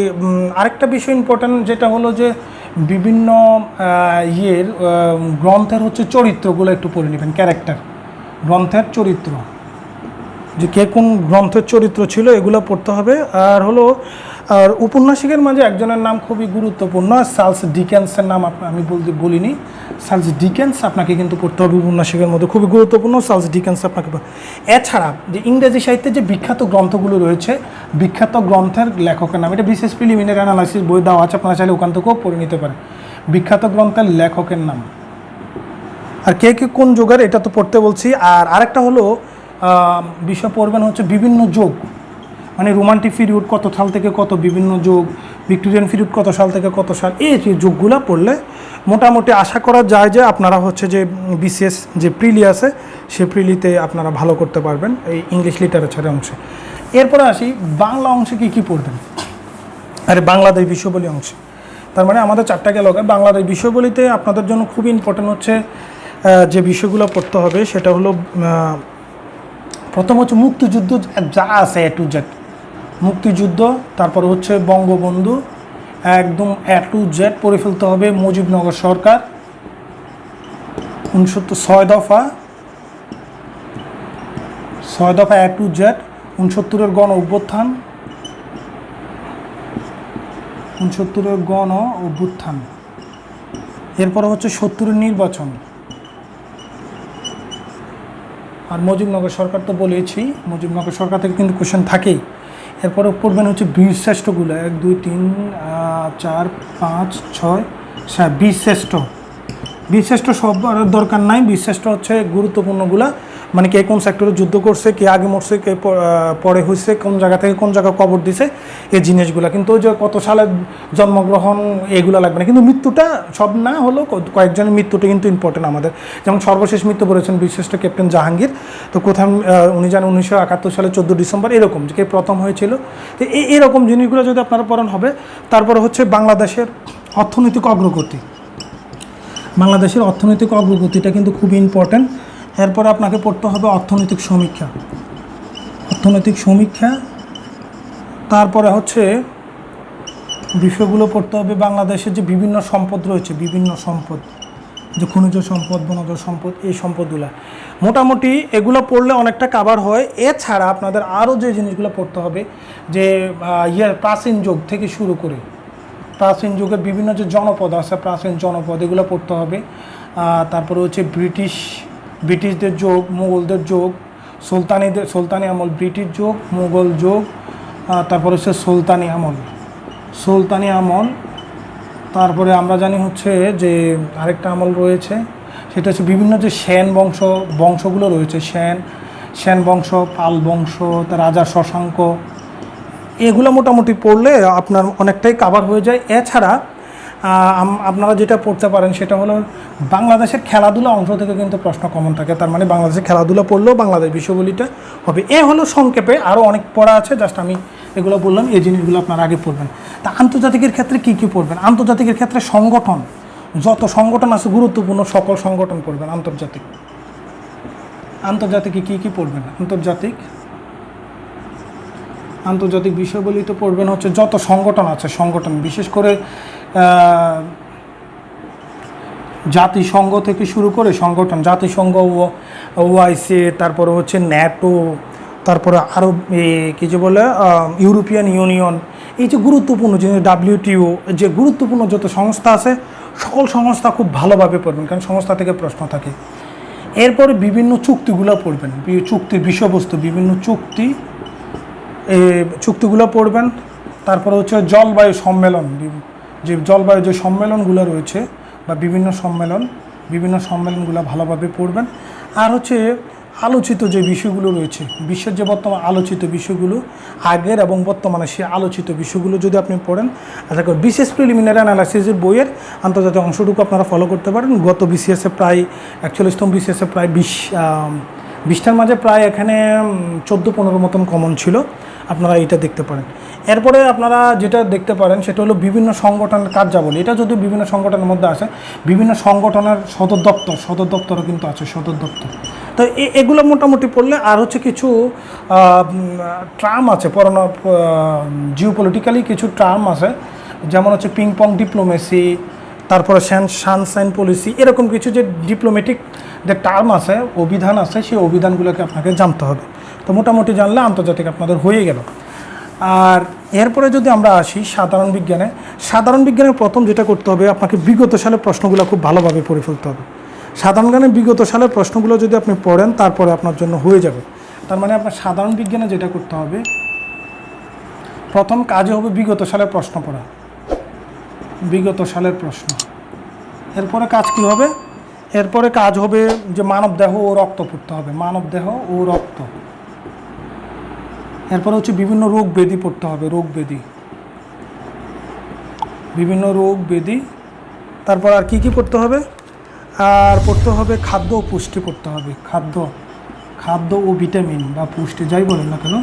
Speaker 1: আরেকটা বিষয় ইম্পর্ট্যান্ট, যেটা হলো যে বিভিন্ন গ্রন্থের হচ্ছে চরিত্রগুলো একটু পড়ে নেবেন, ক্যারেক্টার, গ্রন্থের চরিত্র, যে কে কোন গ্রন্থের চরিত্র ছিল এগুলো পড়তে হবে। আর হলো আর উপন্যাসিকের মাঝে একজনের নাম খুবই গুরুত্বপূর্ণ, চার্লস ডিকেন্সের নাম আমি বলিনি, চার্লস ডিকেন্স আপনাকে কিন্তু পড়তে হবে, উপন্যাসিকের মধ্যে খুবই গুরুত্বপূর্ণ চার্লস ডিকেন্স আপনাকে। এছাড়া যে ইংরেজি সাহিত্যে যে বিখ্যাত গ্রন্থগুলো রয়েছে, বিখ্যাত গ্রন্থের লেখকের নাম, এটা বিশেষ প্রিলিমিনারি অ্যানালাইসিস বই দেওয়া আছে, আপনারা চাইলে ওখান থেকেও পড়ে নিতে পারেন, বিখ্যাত গ্রন্থের লেখকের নাম। আর কে কোন যুগের এটা তো পড়তে বলছি। আর আরেকটা হলো বিষয় পড়বেন হচ্ছে বিভিন্ন যুগ, মানে রোমান্টিক পিরিয়ড কত সাল থেকে কত, বিভিন্ন যুগ, ভিক্টোরিয়ান পিরিয়ড কত সাল থেকে কত সাল, এই যে যুগগুলো পড়লে মোটামুটি আশা করা যায় যে আপনারা হচ্ছে যে বিসিএস যে প্রিলি আছে সে প্রিলিতে আপনারা ভালো করতে পারবেন এই ইংলিশ লিটারেচারের অংশে। এরপরে আসি বাংলা অংশে কী পড়বেন। আরে বাংলাদেশ বিষয়াবলী অংশে, তার মানে আমাদের 4টা গেল। বাংলাদেশ বিষয়াবলীতে আপনাদের জন্য খুবই ইম্পর্টেন্ট হচ্ছে যে বিষয়গুলো পড়তে হবে সেটা হলো প্রথম হচ্ছে মুক্তিযুদ্ধ যা আছে A to Z, মুক্তিযুদ্ধ, তারপরে হচ্ছে বঙ্গবন্ধু, একদম A to Z পড়ে ফেলতে হবে। মুজিবনগর সরকার, 6 দফা A to Z, 69-এর গণ অভ্যুত্থান, এরপরে হচ্ছে 70-এর নির্বাচন। আর মুজিবনগর সরকার তো বলেছি, মুজিবনগর সরকার থেকে কিন্তু কোশ্চেন থাকেই। এরপরে পড়বেন হচ্ছে বীরশ্রেষ্ঠগুলো, 1 2 3 4 5 6 7, বীরশ্রেষ্ঠ সব দরকার নাই, বীরশ্রেষ্ঠ হচ্ছে গুরুত্বপূর্ণগুলা, মানে কে কোন সেক্টরে যুদ্ধ করছে, কে আগে মরছে, কে পরে হয়েছে, কোন জায়গা থেকে কোন জায়গায় কবর দিছে, এই জিনিসগুলো। কিন্তু ওই যে কত সালে জন্মগ্রহণ এগুলো লাগবে না, কিন্তু মৃত্যুটা সব না হলো কয়েকজনের মৃত্যুটা কিন্তু ইম্পর্টেন্ট আমাদের। যেমন সর্বশেষ মৃত্যু করেছেন বীরশ্রেষ্ঠ ক্যাপ্টেন জাহাঙ্গীর, তো কোথাও উনি জানেন 1971 সালে 14 ডিসেম্বর, এরকম যে কে প্রথম হয়েছিল। তো এইরকম জিনিসগুলো যদি আপনারা পড়ান হবে। তারপরে হচ্ছে বাংলাদেশের অর্থনৈতিক অগ্রগতি, বাংলাদেশের অর্থনৈতিক অগ্রগতিটা কিন্তু খুবই ইম্পর্ট্যান্ট। এরপর আপনাকে পড়তে হবে অর্থনৈতিক সমীক্ষা, তারপরে হচ্ছে বিষয়গুলো পড়তে হবে বাংলাদেশের যে বিভিন্ন সম্পদ রয়েছে, বিভিন্ন সম্পদ, যে খনিজ সম্পদ, বনজ সম্পদ, এই সম্পদগুলো মোটামুটি এগুলো পড়লে অনেকটা কাভার হয়। এছাড়া আপনাদের আরও যে জিনিসগুলো পড়তে হবে, যে প্রাচীন যুগ থেকে শুরু করে প্রাচীন যুগের বিভিন্ন যে জনপদ আছে, প্রাচীন জনপদ, এগুলো পড়তে হবে। তারপরে হচ্ছে ব্রিটিশদের যুগ, মুঘলদের যুগ, সুলতানি আমল, ব্রিটিশ যুগ, মুঘল যুগ, তারপরে হচ্ছে সুলতানি আমল। তারপরে আমরা জানি হচ্ছে যে আরেকটা আমল রয়েছে, সেটা হচ্ছে বিভিন্ন যে বংশগুলো রয়েছে, সেন বংশ, পাল বংশ, রাজা শশাঙ্ক, এগুলো মোটামুটি পড়লে আপনার অনেকটাই কাভার হয়ে যায়। এছাড়া আপনারা যেটা পড়তে পারেন সেটা হলো বাংলাদেশের খেলাধুলা অংশ থেকে কিন্তু প্রশ্ন কমন থাকে, তার মানে বাংলাদেশের খেলাধুলা পড়লেও বাংলাদেশ বিষয়গুলিটা হবে। এ হলো সংক্ষেপে, আরও অনেক পড়া আছে, জাস্ট আমি এগুলো বললাম, এই জিনিসগুলো আপনারা আগে পড়বেন। তা আন্তর্জাতিকের ক্ষেত্রে কী কী পড়বেন? আন্তর্জাতিকের ক্ষেত্রে সংগঠন, যত সংগঠন আছে গুরুত্বপূর্ণ সকল সংগঠন পড়বেন। আন্তর্জাতিকে কী কী পড়বেন? আন্তর্জাতিক বিষয়গুলি তো পড়বেন হচ্ছে যত সংগঠন আছে, সংগঠন বিশেষ করে জাতিসংঘ থেকে শুরু করে সংগঠন, জাতিসংঘ, ওআইসি, তারপরে হচ্ছে ন্যাটো, তারপরে আরও কী যে বলে ইউরোপিয়ান ইউনিয়ন, এই যে গুরুত্বপূর্ণ যে WTO, যে গুরুত্বপূর্ণ যত সংস্থা আছে সকল সংস্থা খুব ভালোভাবে পড়বেন, কারণ সংস্থা থেকে প্রশ্ন থাকে। এরপরে বিভিন্ন চুক্তিগুলো পড়বেন, চুক্তির বিষয়বস্তু, বিভিন্ন চুক্তিগুলো পড়বেন। তারপরে হচ্ছে জলবায়ু সম্মেলন, যে জলবায়ু যে সম্মেলনগুলো রয়েছে বা বিভিন্ন সম্মেলনগুলো ভালোভাবে পড়বেন। আর হচ্ছে আলোচিত যে বিষয়গুলো রয়েছে, বিশ্বের যে বর্তমান আলোচিত বিষয়গুলো, আগের এবং বর্তমানে সে আলোচিত বিষয়গুলো যদি আপনি পড়েন, আশা করি বিশেষ প্রিলিমিনারি অ্যানালাইসিসের বইয়ের আন্তর্জাতিক অংশটুকু আপনারা ফলো করতে পারেন। গত বিসিএসে প্রায় 41তম বিসিএসে প্রায় 20টার মাঝে প্রায় এখানে 14-15 মতন কমন ছিল, আপনারা এটা দেখতে পারেন। এরপরে আপনারা যেটা দেখতে পারেন সেটা হলো বিভিন্ন সংগঠনের কার্যাবলী। এটা যদি বিভিন্ন সংগঠনের মধ্যে আসে, বিভিন্ন সংগঠনের সদর দপ্তরও কিন্তু আছে, সদর দপ্তর। তো এগুলো মোটামুটি পড়লে, আর হচ্ছে কিছু ট্রার্ম আছে, জিওপলিটিক্যালি কিছু ট্রার্ম আছে, যেমন হচ্ছে পিং পং ডিপ্লোমেসি, তারপরে সানশাইন পলিসি, এরকম কিছু যে ডিপ্লোম্যাটিক যে টার্ম আছে, অভিধান আছে, সেই অভিধানগুলোকে আপনাকে জানতে হবে। তো মোটামুটি জানলে আন্তর্জাতিক আপনাদের হয়ে গেল। আর এরপরে যদি আমরা আসি সাধারণ বিজ্ঞানের প্রথম যেটা করতে হবে, আপনাকে বিগত সালের প্রশ্নগুলো খুব ভালোভাবে পড়ে ফেলতে হবে। সাধারণ জ্ঞানের বিগত সালের প্রশ্নগুলো যদি আপনি পড়েন, তারপরে আপনার জন্য হয়ে যাবে। তার মানে আপনার সাধারণ বিজ্ঞানে যেটা করতে হবে, প্রথম কাজে হবে বিগত সালের প্রশ্ন পড়া, বিগত সালের প্রশ্ন। এরপরে কাজ কি হবে? এরপরে কাজ হবে যে মানবদেহ ও রক্ত পড়তে হবে, মানবদেহ ও রক্ত। এরপরে হচ্ছে বিভিন্ন রোগ ব্যাধি পড়তে হবে, বিভিন্ন রোগ ব্যাধি। তারপর আর কি পড়তে হবে? আর পড়তে হবে খাদ্য ও পুষ্টি পড়তে হবে, খাদ্য ও ভিটামিন বা পুষ্টি, যাই বলেন না কেন,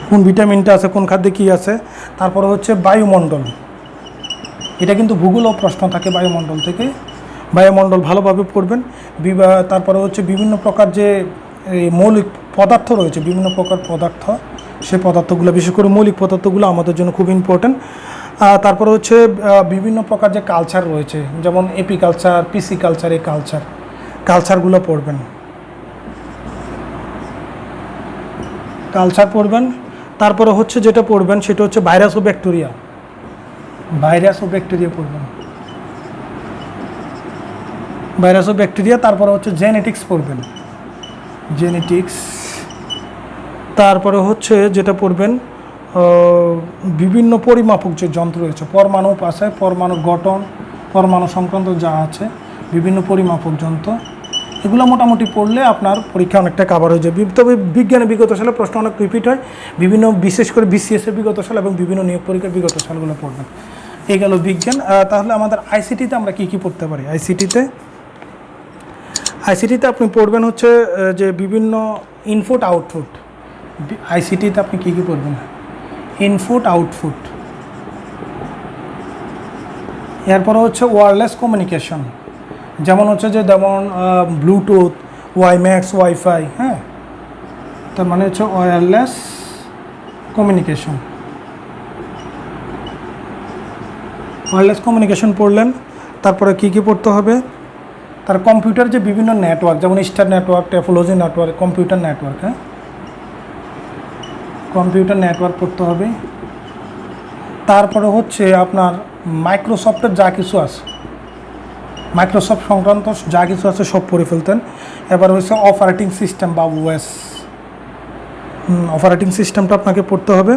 Speaker 1: কোন ভিটামিনটা আছে, কোন খাদ্যে কী আছে। তারপরে হচ্ছে বায়ুমণ্ডল, এটা কিন্তু ভূগোল ও প্রশ্ন থাকে বায়ুমণ্ডল থেকে, বায়ুমণ্ডল ভালোভাবে পড়বেন। তারপরে হচ্ছে বিভিন্ন প্রকার যে মৌলিক পদার্থ রয়েছে, বিভিন্ন প্রকার পদার্থ, সেই পদার্থগুলো, বিশেষ করে মৌলিক পদার্থগুলো আমাদের জন্য খুব ইম্পর্ট্যান্ট। তারপরে হচ্ছে বিভিন্ন প্রকার যে কালচার রয়েছে, যেমন এপিকালচার, পিসিকালচার, এই কালচারগুলো পড়বেন, পড়বেন। তারপরে হচ্ছে যেটা পড়বেন সেটা হচ্ছে ভাইরাস ও ব্যাকটেরিয়া পড়বেন, ভাইরাস ও ব্যাকটেরিয়া। তারপরে হচ্ছে জেনেটিক্স পড়বেন, তারপরে হচ্ছে যেটা পড়বেন বিভিন্ন পরিমাপক যে যন্ত্র রয়েছে, পরমাণু আছে, পরমাণুর গঠন, পরমাণু সংক্রান্ত যা আছে, বিভিন্ন পরিমাপক যন্ত্র, এগুলো মোটামুটি পড়লে আপনার পরীক্ষা অনেকটা কাভার হয়ে যাবে। তবে বিজ্ঞানের বিগত সালে প্রশ্ন অনেক রিপিট হয়, বিভিন্ন বিশেষ করে বিসিএসের বিগত সাল এবং বিভিন্ন নিয়োগ পরীক্ষার বিগত সালগুলো পড়বেন। এই গেল বিজ্ঞান। তাহলে আমাদের আইসিটিতে আমরা কী পড়তে পারি? আইসিটিতে আপনি পড়বেন হচ্ছে যে বিভিন্ন ইনপুট আউটপুট। আইসিটিতে আপনি কী পড়বেন? Input output. এরপরে হচ্ছে ওয়্যারলেস কমিউনিকেশন, যেমন হচ্ছে ব্লুটুথ, ওয়াইম্যাক্স, ওয়াইফাই, হ্যাঁ, তার মানে হচ্ছে ওয়্যারলেস কমিউনিকেশন পড়লেন। তারপরে কি পড়তে হবে? তার কম্পিউটার যে বিভিন্ন নেটওয়ার্ক, যেমন star network, topology network, computer network, হ্যাঁ, কম্পিউটার নেটওয়ার্ক পড়তে হবে। তারপরে হচ্ছে আপনার মাইক্রোসফটের যা কিছু আছে, মাইক্রোসফট সংক্রান্ত যা কিছু আছে সব পড়ে ফেলতেন। এবার হচ্ছে অপারেটিং সিস্টেম বা ওএস, অপারেটিং সিস্টেমটা আপনাকে পড়তে হবে।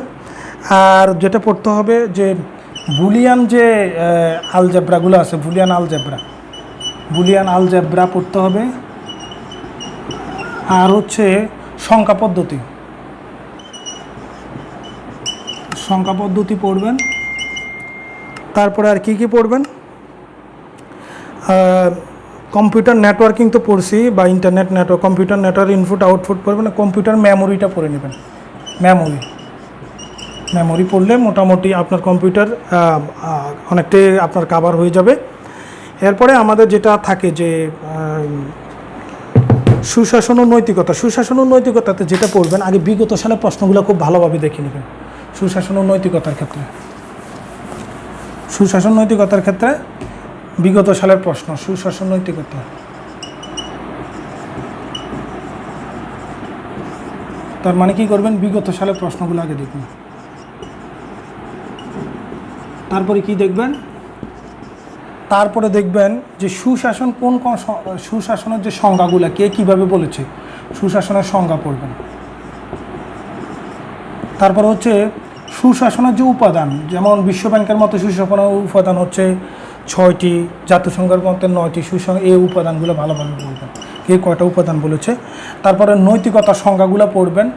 Speaker 1: আর যেটা পড়তে হবে যে বুলিয়ান যে আলজেব্রাগুলো আছে, বুলিয়ান আলজেব্রা পড়তে হবে। আর হচ্ছে সংখ্যা পদ্ধতি পড়বেন। তারপরে আর কি পড়বেন, কম্পিউটার নেটওয়ার্কিং তো পড়ছি, বা internet network, computer network input output পড়বেন, কম্পিউটার মেমোরিটা পড়ে নেবেন। মেমোরি পড়লে মোটামুটি আপনার কম্পিউটার অনেকটাই আপনার কাভার হয়ে যাবে। এরপরে আমাদের যেটা থাকে যে সুশাসন ও নৈতিকতাতে যেটা পড়বেন, আগে বিগত সালের প্রশ্নগুলো খুব ভালোভাবে দেখে নেবেন। সুশাসন ও নৈতিকতার ক্ষেত্রে বিগত সালের প্রশ্ন, সুশাসন নৈতিকতা। তার মানে কি করবেন, বিগত সালের প্রশ্নগুলো আগে দেখবেন। তারপরে কি দেখবেন, তারপরে দেখবেন যে সুশাসন সুশাসনের যে সংজ্ঞাগুলো কে কীভাবে বলেছে, সুশাসনের সংজ্ঞা পড়বেন। তারপর হচ্ছে সুশাসনের যে উপাদান, যেমন বিশ্বব্যাংকের মতো সুশাসনের উপাদান হচ্ছে 6টি, জাতিসংঘের মতো 9টি, এই উপাদানগুলো ভালোভাবে পড়বেন, কে কয়টা উপাদান বলেছে। তারপরে নৈতিকতার সংজ্ঞাগুলো পড়বেন,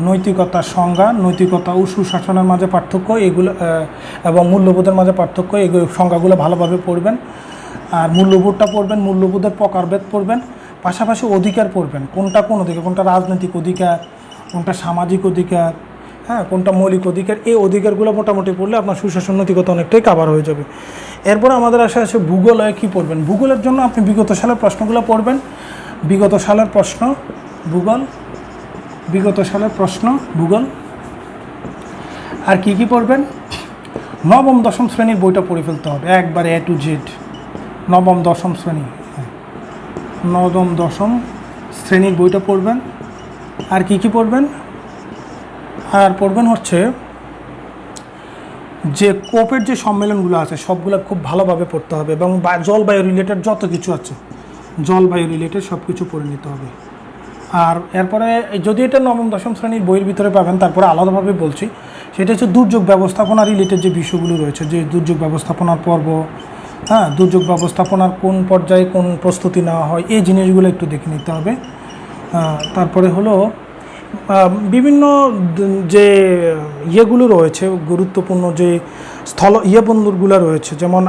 Speaker 1: নৈতিকতার সংজ্ঞা, নৈতিকতা ও সুশাসনের মাঝে পার্থক্য, এগুলো এবং মূল্যবোধের মাঝে পার্থক্য, এগুলো সংজ্ঞাগুলো ভালোভাবে পড়বেন। আর মূল্যবোধটা পড়বেন, মূল্যবোধের প্রকারভেদ পড়বেন, পাশাপাশি অধিকার পড়বেন, কোনটা কোন অধিকার, কোনটা রাজনৈতিক অধিকার, কোনটা সামাজিক অধিকার, হ্যাঁ, কোনটা মৌলিক অধিকার। এই অধিকারগুলো মোটামুটি পড়লে আপনার সুশাসন নৈতিকতা অনেকটাই কাভার হয়ে যাবে। এরপর আমাদের আসে ভূগোলে কী পড়বেন। ভূগোলের জন্য আপনি বিগত সালের প্রশ্নগুলো পড়বেন, বিগত সালের প্রশ্ন ভূগোল। আর কি পড়বেন, নবম দশম শ্রেণীর বইটা পড়ে ফেলতে হবে একবারে A to Z। নবম দশম শ্রেণীর বইটা পড়বেন। আর কি পড়বেন, আর পড়বেন হচ্ছে যে কোপের যে সম্মেলনগুলো আছে সবগুলো খুব ভালোভাবে পড়তে হবে, এবং জলবায়ু রিলেটেড যত কিছু আছে, জলবায়ু রিলেটেড সব কিছু পড়ে নিতে হবে। আর এরপরে যদি এটা নবম দশম শ্রেণীর বইয়ের ভিতরে পাবেন, তারপরে আলাদাভাবে বলছি, সেটা হচ্ছে দুর্যোগ ব্যবস্থাপনা রিলেটেড যে বিষয়গুলো রয়েছে, যে দুর্যোগ ব্যবস্থাপনার পর্ব, হ্যাঁ, দুর্যোগ ব্যবস্থাপনার কোন পর্যায়ে কোন প্রস্তুতি নেওয়া হয়, এই জিনিসগুলো একটু দেখে নিতে হবে। তারপরে হলো বিভিন্ন যে ইয়েগুলো রয়েছে, গুরুত্বপূর্ণ যে বন্দরগুলো রয়েছে, যেমন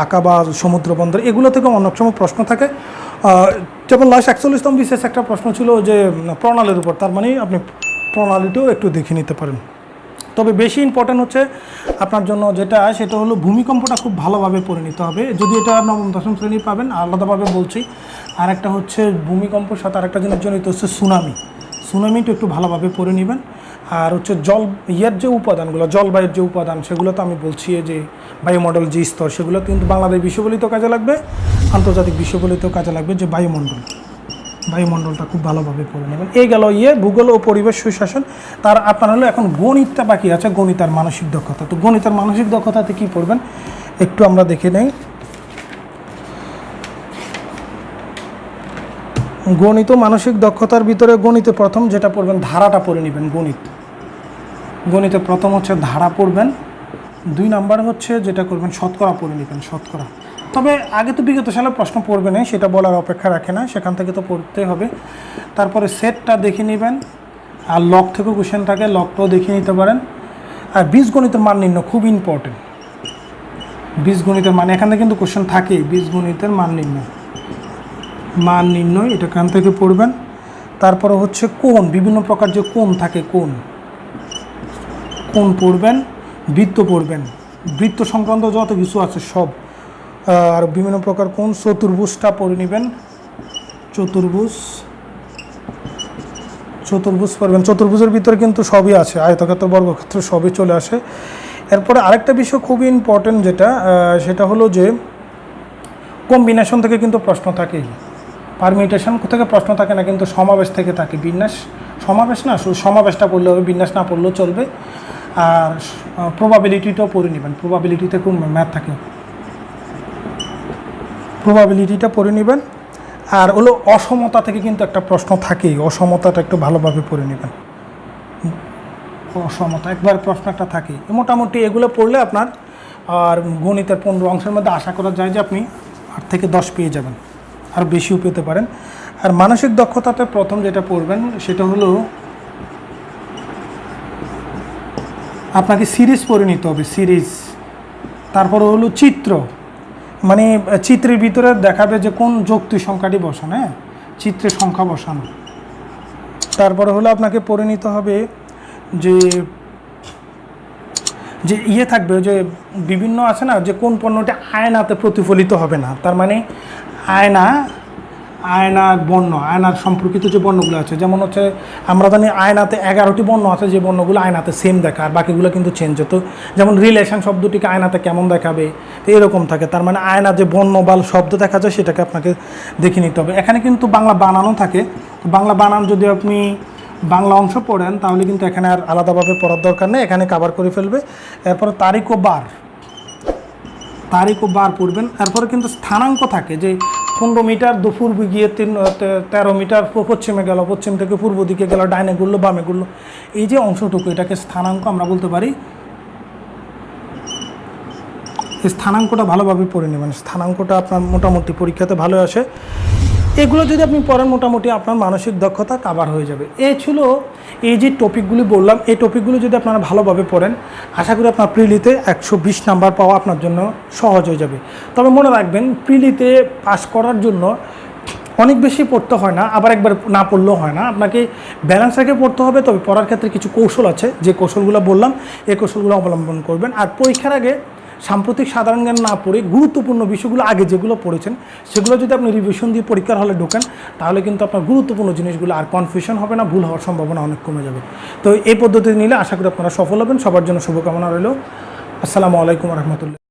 Speaker 1: আকাবা সমুদ্র বন্দর, এগুলো থেকে অনেক সময় প্রশ্ন থাকে। যেমন লাস্ট 41তম বিশেষ একটা প্রশ্ন ছিল যে প্রণালীর উপর, তার মানে আপনি প্রণালীটাও একটু দেখে নিতে পারেন। তবে বেশি ইম্পর্ট্যান্ট হচ্ছে আপনার জন্য সেটা হলো ভূমিকম্পটা খুব ভালোভাবে পড়ে নিতে হবে। যদি এটা নবম দশম শ্রেণী পাবেন, আলাদাভাবে বলছি। আর একটা হচ্ছে ভূমিকম্পের সাথে আরেকটা জিনিস জড়িত হচ্ছে সুনামিটা একটু ভালোভাবে পড়ে নেবেন। আর হচ্ছে যে উপাদানগুলো, জলবায়ুর যে উপাদান, সেগুলো তো আমি বলছি যে বায়ুমণ্ডল যে স্তর, সেগুলো কিন্তু বাংলাদেশ বিশ্ববিদ্যালয়েও কাজে লাগবে, আন্তর্জাতিক বিশ্ববিদ্যালয়েও কাজে লাগবে। যে বায়ুমণ্ডলটা খুব ভালোভাবে পড়ে নেবেন। এই গেল ভূগোল ও পরিবেশ সুশাসন। তার আপনার হলো এখন গণিতটা বাকি আছে, গণিত আর মানসিক দক্ষতা। তো গণিত আর মানসিক দক্ষতাতে কী পড়বেন একটু আমরা দেখে নেই। গণিত ও মানসিক দক্ষতার ভিতরে গণিতে প্রথম যেটা পড়বেন, ধারাটা পড়ে নেবেন। গণিতে প্রথম হচ্ছে ধারা পড়বেন। 2 নাম্বার হচ্ছে যেটা করবেন, শতকরা পড়ে নেবেন, শতকরা। তবে আগে তো বিগত সালের প্রশ্ন পড়বে না, সেটা বলার অপেক্ষা রাখে না, সেখান থেকে তো পড়তে হবে। তারপরে সেটটা দেখে নেবেন, আর লগ থেকেও কোশ্চেন থাকে, লগটাও দেখে নিতে পারেন। আর বীজগণিতের মান নির্ণয় খুব ইম্পর্টেন্ট। বীজগণিতের মান এখান থেকে কিন্তু কোশ্চেন থাকেই। বীজগণিতের মান নির্ণয় এটা এখান থেকে পড়বেন। তারপরে হচ্ছে কোণ, বিভিন্ন প্রকার যে কোণ থাকে, কোণ পড়বেন। বৃত্ত পড়বেন, বৃত্ত সংক্রান্ত যত কিছু আছে সব। আর বিভিন্ন প্রকার কোণ, চতুর্ভুজটা পড়ে নেবেন। চতুর্ভুজ পড়বেন। চতুর্ভুজের ভিতরে কিন্তু সবই আছে, আয়তক্ষেত্র, বর্গক্ষেত্র সবই চলে আসে। এরপরে আরেকটা বিষয় খুবই ইম্পর্টেন্ট সেটা হলো যে কম্বিনেশন থেকে কিন্তু প্রশ্ন থাকে, পারমিউটেশন থেকে প্রশ্ন থাকে না, কিন্তু সমাবেশ থেকে থাকে। সমাবেশটা পড়লে হবে, বিন্যাস না পড়লেও চলবে। আর প্রবাবিলিটিটাও পড়ে নেবেন, প্রবাবিলিটিতে কোন ম্যাথ থাকে, প্রবাবিলিটিটা পড়ে নেবেন। আর হলো অসমতা থেকে কিন্তু একটা প্রশ্ন থাকেই, অসমতাটা একটু ভালোভাবে পড়ে নেবেন। অসমতা একবার প্রশ্ন একটা থাকেই। মোটামুটি এগুলো পড়লে আপনার আর গণিতের 15 অংশের মধ্যে আশা করা যায় যে আপনি 8 থেকে 10 পেয়ে যাবেন, আর বেশিও পেতে পারেন। আর মানসিক দক্ষতাতে প্রথম যেটা পড়বেন সেটা হলো আপনাকে সিরিজ পড়ে নিতে হবে। তারপরে হলো চিত্র, মানে চিত্রের ভিতরে দেখাবে যে কোন যুক্তি সংখ্যাটি বসানো, হ্যাঁ, চিত্রে সংখ্যা বসানো। তারপরে হলো আপনাকে পড়ে নিতে হবে যে যে ইয়ে থাকবে, যে বিভিন্ন আছে না, যে কোন পণ্যটি আয়নাতে প্রতিফলিত হবে না। তার মানে আয়নার বর্ণ, আয়নার সম্পর্কিত যে বর্ণগুলো আছে, যেমন হচ্ছে আমরা জানি আয়নাতে 11টি বর্ণ আছে, যে বর্ণগুলো আয়নাতে সেম দেখা, আর বাকিগুলো কিন্তু চেঞ্জ হতো। যেমন রিলেশন শব্দটিকে আয়নাতে কেমন দেখাবে, তো এরকম থাকে। তার মানে আয়না যে বর্ণ বা শব্দ দেখা যায় সেটাকে আপনাকে দেখে নিতে হবে। এখানে কিন্তু বাংলা বানানও থাকে, বাংলা বানান যদি আপনি বাংলা অংশ পড়েন তাহলে কিন্তু এখানে আর আলাদাভাবে পড়ার দরকার নেই, এখানে কভার করে ফেলবে। এরপরে তারিখ ও বার পড়বেন। এরপরে কিন্তু স্থানাঙ্ক থাকে, যে 15 মিটার পূর্বে গিয়ে 13 মিটার পশ্চিমে গেল, পশ্চিম থেকে পূর্ব দিকে গেল, ডাইনে ঘুরলো বামে ঘুরলো, এই যে অংশটুকু এটাকে স্থানাঙ্ক আমরা বলতে পারি। এই স্থানাঙ্কটা ভালোভাবে পড়ে নেবেন, স্থানাঙ্কটা আপনার মোটামুটি পরীক্ষাতে ভালো আসে। এগুলো যদি আপনি পড়েন মোটামুটি আপনার মানসিক দক্ষতা কাভার হয়ে যাবে। এই যে টপিকগুলি বললাম, এই টপিকগুলো যদি আপনারা ভালোভাবে পড়েন, আশা করি আপনার প্রিলিতে 120 নাম্বার পাওয়া আপনার জন্য সহজ হয়ে যাবে। তবে মনে রাখবেন, প্রিলিতে পাস করার জন্য অনেক বেশি পড়তে হয় না, আবার একবার না পড়লেও হয় না, আপনাকে ব্যালেন্স রেখে পড়তে হবে। তবে পড়ার ক্ষেত্রে কিছু কৌশল আছে, যে কৌশলগুলো বললাম এই কৌশলগুলো অবলম্বন করবেন। আর পরীক্ষার আগে সাম্প্রতিক সাধারণ জ্ঞান না পড়ে গুরুত্বপূর্ণ বিষয়গুলো আগে যেগুলো পড়েছেন সেগুলো যদি আপনি রিভিশন দিয়ে পরীক্ষার হলে ঢোকেন, তাহলে কিন্তু আপনার গুরুত্বপূর্ণ জিনিসগুলো আর কনফিউশন হবে না, ভুল হওয়ার সম্ভাবনা অনেক কমে যাবে। তো এই পদ্ধতি নিলে আশা করি আপনারা সফল হবেন। সবার জন্য শুভকামনা রইল। আসসালামু আলাইকুম রহমতুল্লাহ।